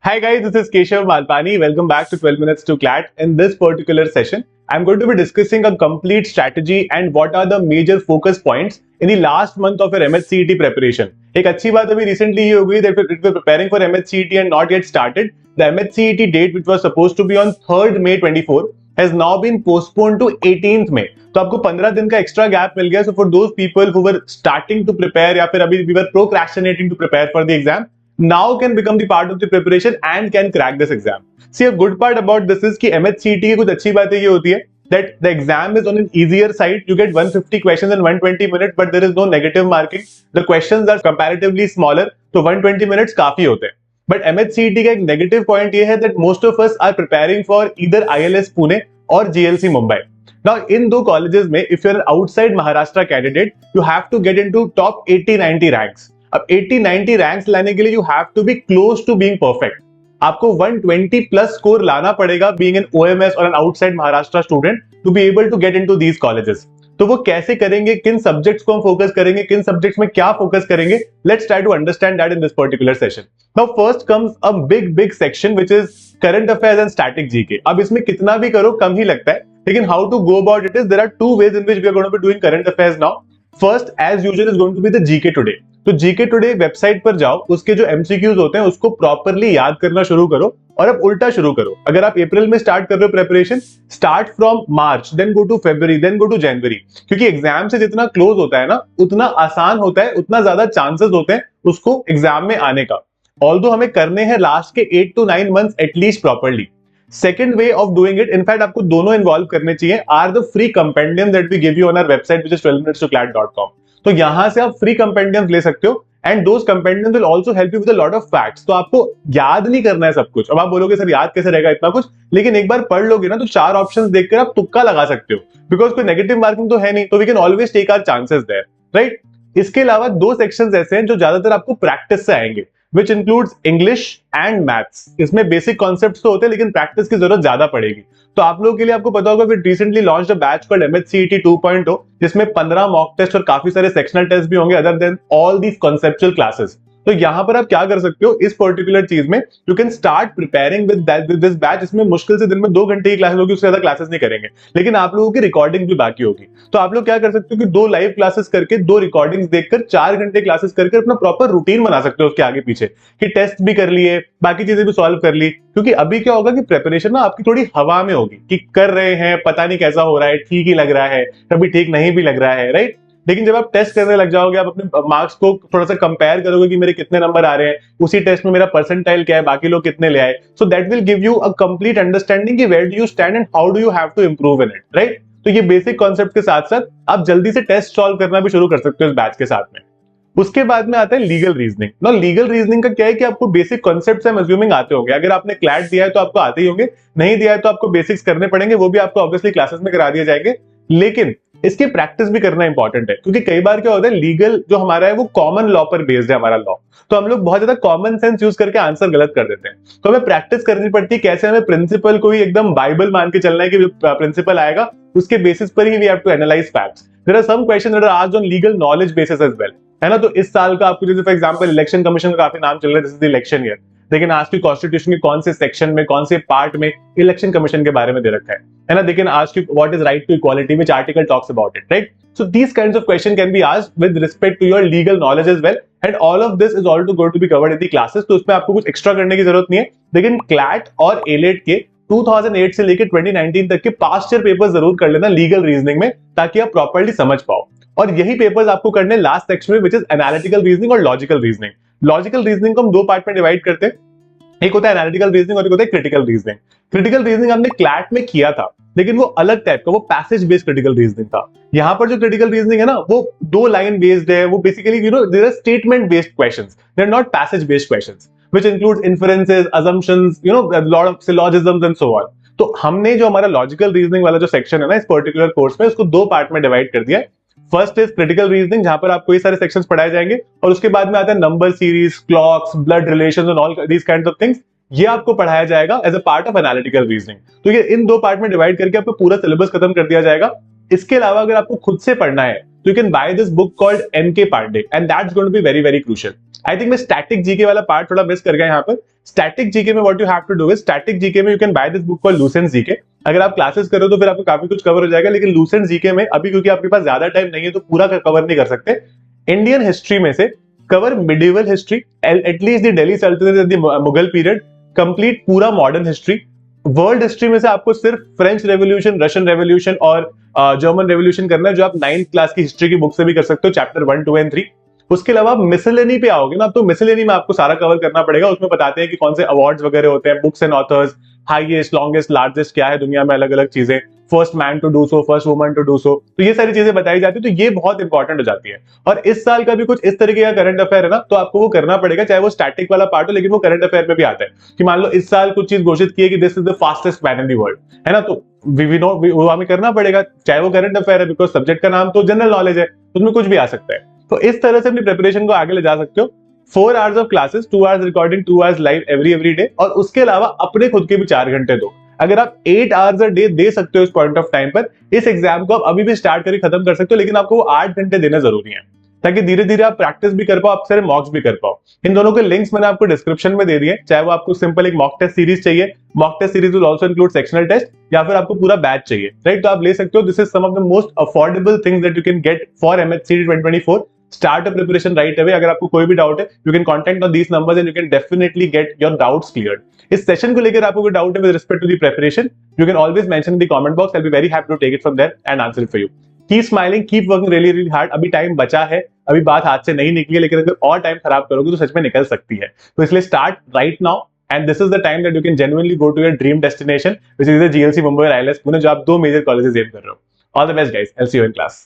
Hi guys, this is Keshav Malpani. Welcome back to 12 Minutes to CLAT. In this particular session, I'm going to be discussing a complete strategy and what are the major focus points in the last month of your MHCET preparation. एक अच्छी बात अभी recently ये हो गई that if you're preparing for MHCET and not yet started, the MHCET date which was supposed to be on 3rd May 24 has now been postponed to 18th May. तो आपको 15 दिन का extra gap मिल गया. So for those people who were starting to prepare या फिर अभी we were procrastinating to prepare for the exam, now can become the part of the preparation and can crack this exam. See, a good part about this is कि MHCET की कुछ अच्छी बातें ये होती है that the exam is on an easier side. You get 150 questions in 120 minutes, but there is no negative marking. The questions are comparatively smaller, तो 120 minutes काफी होते हैं. But MHCET का एक negative point ये है that most of us are preparing for either ILS Pune और GLC Mumbai. Now, in दो colleges में, if you're an outside Maharashtra candidate, you have to get into top 80-90 ranks. अब 80-90 ranks लाने के लिए you have to be close to being perfect. आपको 120 plus score लाना पड़ेगा बीइंग एन ओएमएस और an outside Maharashtra student to be able to get into these colleges. तो वो कैसे करेंगे, किन सब्जेक्ट्स को हम फोकस करेंगे, किन सब्जेक्ट्स में क्या फोकस करेंगे, let's try to understand that in this particular session. Now first comes a big section which is current affairs and static GK. अब इसमें कितना भी करो कम ही लगता है, लेकिन how to go about it is there are two ways in which we are going to be doing current affairs now. First as usual is going to be the GK today. तो GK today website पर जाओ, उसके जो MCQs होते हैं उसको properly याद करना शुरू करो और अब उल्टा शुरू करो. अगर आप अप्रैल में स्टार्ट कर रहे हो preparation, start from March, then go to February, then go to January. क्योंकि एग्जाम से जितना क्लोज होता है ना, उतना आसान होता है, उतना ज्यादा चांसेस होते हैं उसको एग्जाम में आने का. ऑल्दो हमें करने हैं लास्ट के 8 to 9 months at least properly. Second way of doing it, in fact आपको दोनों इन्वॉल्व करने चाहिए, are the free compendium that we give you on our website which is 12minutestoclat.com. तो यहां से आप फ्री कंपेंडियम्स ले सकते हो and those compendiums will also help you with a lot of facts. तो आपको याद नहीं करना है सब कुछ. अब आप बोलोगे सर याद कैसे रहेगा इतना कुछ, लेकिन एक बार पढ़ लोगे ना तो 4 ऑप्शंस देखकर आप तुक्का लगा सकते हो, बिकॉज कोई नेगेटिव मार्किंग तो है नहीं, तो we can always take our chances there, right. इसके अलावा 2 सेक्शंस ऐसे हैं जो ज्यादातर आपको प्रैक्टिस से आएंगे, which includes English and Maths. इसमें बेसिक कॉन्सेप्ट्स तो होते हैं लेकिन प्रैक्टिस की जरूरत ज्यादा पड़ेगी. तो आप लोगों के लिए आपको पता होगा, we recently launched a batch called MHCET 2.0 जिसमें 15 मॉक टेस्ट और काफी सारे सेक्शनल टेस्ट भी होंगे other than all these conceptual classes. तो यहां पर आप क्या कर सकते हो इस पर्टिकुलर चीज में, you can start preparing with this batch. इसमें मुश्किल से दिन में 2 घंटे की क्लास होगी, उससे ज्यादा क्लासेस नहीं करेंगे, लेकिन आप लोगों की रिकॉर्डिंग भी बाकी होगी. तो आप लोग क्या कर सकते हो कि 2 लाइव क्लासेस करके, 2 रिकॉर्डिंग्स देखकर 4 घंटे क्लासेस करके अपना प्रॉपर रूटीन बना सकते हो उसके आगे पीछे, कि टेस्ट भी कर लिए, बाकी चीजें भी सॉल्व कर ली. क्योंकि अभी क्या होगा कि प्रिपरेशन ना आपकी थोड़ी हवा में होगी कि कर रहे हैं, पता नहीं कैसा हो रहा है, ठीक ही लग रहा है, कभी ठीक नहीं भी लग रहा है, राइट. लेकिन जब आप टेस्ट करने लग जाओगे, आप अपने मार्क्स को थोड़ा सा कंपेयर करोगे कि मेरे कितने नंबर आ रहे हैं, उसी टेस्ट में मेरा परसेंटाइल क्या है, बाकी लोग कितने ले आए. So that will give you a complete understanding कि where do you stand and how do you have to improve in it, right. तो ये बेसिक कॉन्सेप्ट के साथ साथ आप जल्दी से टेस्ट सॉल्व करना भी शुरू कर सकते हो इस बैच के साथ में. उसके बाद में आता है लीगल रीजनिंग. ना लीगल रीजनिंग का क्या है कि आपको बेसिक कॉन्सेप्ट्स हम अज्यूमिंग आते होंगे. अगर आपने क्लैट दिया है तो आपको आते ही होंगे, नहीं दिया है तो आपको बेसिक्स करने पड़ेंगे, वो भी आपको ऑब्वियसली क्लासेस में करा दिए जाएंगे. लेकिन इसकी प्रैक्टिस भी करना इंपॉर्टेंट है, क्योंकि कई बार क्या होता है, लीगल जो हमारा है वो कॉमन लॉ पर बेस्ड है हमारा लॉ. तो हम लोग बहुत ज्यादा कॉमन सेंस यूज करके आंसर गलत कर देते हैं. तो हमें प्रैक्टिस करनी पड़ती है कैसे हमें प्रिंसिपल को ही एकदम बाइबल मान के चलना है कि प्रिंसिपल आएगा उसके बेसिस पर ही we have to analyse facts. There are some questions that are asked on legal knowledge basis as well, है ना. तो इस साल का आपको जैसे फॉर एग्जांपल इलेक्शन कमीशन का काफी नाम चल रहा है, this is the election year. लेकिन आज की कॉन्स्टिट्यूशन के कौन से सेक्शन में, कौन से पार्ट में इलेक्शन कमीशन के बारे में दे रखा है ना. लेकिन आज की what is right to equality, which article talks about it, right. So these kinds of question can be asked with respect to your legal knowledge as well, and all of this is also going to be covered in the classes. तो उसमें आपको कुछ extra करने की जरूरत नहीं है, लेकिन क्लैट और एलेट के 2008 से लेकर 2019 तक के पास्ट ईयर पेपर जरूर कर लेना लीगल रीजनिंग में, ताकि आप प्रॉपर्ली समझ पाओ. और यही पेपर्स आपको करने लास्ट सेक्शन में, विच इज एनालिटिकल रीजनिंग और लॉजिकल रीजनिंग. लॉजिकल रीजनिंग को हम 2 पार्ट में डिवाइड करते हैं, एक होता है एनालिटिकल रीजनिंग और एक होता है क्रिटिकल रीजनिंग. क्रिटिकल रीजनिंग हमने क्लैट में किया था, लेकिन वो अलग टाइप का, वो पैसेज बेस्ड क्रिटिकल रीजनिंग था. यहां पर जो क्रिटिकल रीजनिंग है ना, वो 2 लाइन बेस्ड है. वो basically there are statement based questions, they are not passage based questions, which includes inferences, assumptions, lot of syllogisms and so on. तो हमने जो हमारा लॉजिकल रीजनिंग वाला जो सेक्शन है ना इस पर्टिकुलर कोर्स में, उसको 2 पार्ट में डिवाइड कर दिया है. फर्स्ट इज क्रिटिकल रीजनिंग, जहां पर आपको ये सारे सेक्शंस पढ़ाए जाएंगे, और उसके बाद में आता है number series, clocks, blood relations and all these kinds of things. ये आपको पढ़ाया जाएगा as a part of analytical reasoning. तो ये इन 2 पार्ट में डिवाइड करके आपको पूरा सिलेबस खत्म कर दिया जाएगा. इसके अलावा अगर आपको खुद से पढ़ना है तो you can buy this book called MK Pandey, and that's going to be very very crucial. I think मैं स्टैटिक जीके वाला पार्ट थोड़ा मिस कर गया यहाँ पर। स्टैटिक जीके में what you have to do is, static GK में you can buy this book called Lucent GK. अगर आप क्लासेस करो तो फिर आपको काफी कुछ कवर हो जाएगा, लेकिन लूसेंट जीके में अभी क्योंकि आपके पास ज्यादा टाइम नहीं है तो पूरा कवर नहीं कर सकते। इंडियन हिस्ट्री में से cover medieval history, at least the Delhi सल्तनत, द मुगल पीरियड, कंप्लीट पूरा मॉडर्न हिस्ट्री। वर्ल्ड हिस्ट्री में से आपको सिर्फ फ्रेंच रेवोल्यूशन, रशियन रेवोल्यूशन और जर्मन रेवोल्यूशन करना है, जो आप 9th क्लास की हिस्ट्री की बुक से भी कर सकते हो, चैप्टर 1, 2 एंड 3। उसके अलावा आप मिसलेनी पे आओगे ना, तो मिसलेनी में आपको सारा कवर करना पड़ेगा। उसमें बताते हैं कि कौन से अवार्ड्स वगैरह होते हैं, books and authors, highest, longest, largest क्या है दुनिया में, अलग अलग चीजें, first man to do so, first woman to do so, तो ये सारी चीजें बताई जाती है। तो ये बहुत इंपॉर्टेंट हो जाती है। और इस साल का भी कुछ इस तरीके का करंट अफेयर है ना, तो आपको वो करना पड़ेगा, चाहे वो स्टैटिक वाला पार्ट हो, लेकिन वो करंट अफेयर में भी आता है कि मान लो इस साल कुछ चीज घोषित की है कि this is the fastest man in the world, है ना, तो वी नो वो हमें करना पड़ेगा, चाहे वो करंट अफेयर है, बिकॉज सब्जेक्ट का नाम तो जनरल नॉलेज है, उसमें कुछ भी आ सकता है। तो इस तरह से अपनी प्रिपरेशन को आगे ले जा सकते हो। 4 hours of classes, 2 hours recording, 2 hours live every day, और उसके अलावा अपने खुद के भी 4 घंटे दो। अगर आप 8 आवर्स अ डे दे सकते हो इस पॉइंट ऑफ टाइम पर, इस एग्जाम को आप अभी भी स्टार्ट करके खत्म कर सकते हो, लेकिन आपको वो 8 घंटे देना जरूरी है, ताकि धीरे धीरे आप प्रैक्टिस भी कर पाओ, आप सारे मॉक्स भी कर पाओ। इन दोनों के लिंक्स मैंने आपको डिस्क्रिप्शन में दे दिए, चाहे वो आपको सिंपल एक मॉक टेस्ट सीरीज चाहिए, mock test series will also include sectional test, या फिर आपको पूरा बैच चाहिए, राइट, तो आप ले सकते हो। This is some of the most affordable things that you can get for MHTCET 2024। Start a preparation right away. अगर आपको कोई भी डाउट है, you can contact on these numbers and you can definitely get your doubts cleared. इस session को लेकर आपको कोई डाउट है with respect to the preparation, you can always mention in the comment box, I will be very happy to take it from there and answer it for you. Keep smiling, keep working really really hard. अभी time बचा है, अभी बात हाथ से नहीं निकली है, लेकिन अगर और टाइम खराब करोगे तो सच में निकल सकती है। तो इसलिए start right now, and this is the time that you can genuinely go to your dream destination, which is the GLC Mumbai और आईएलएस पुणे, जो आप 2 मेजर कॉलेजेस एम कर रहे हो। All the best guys, I will see you in class.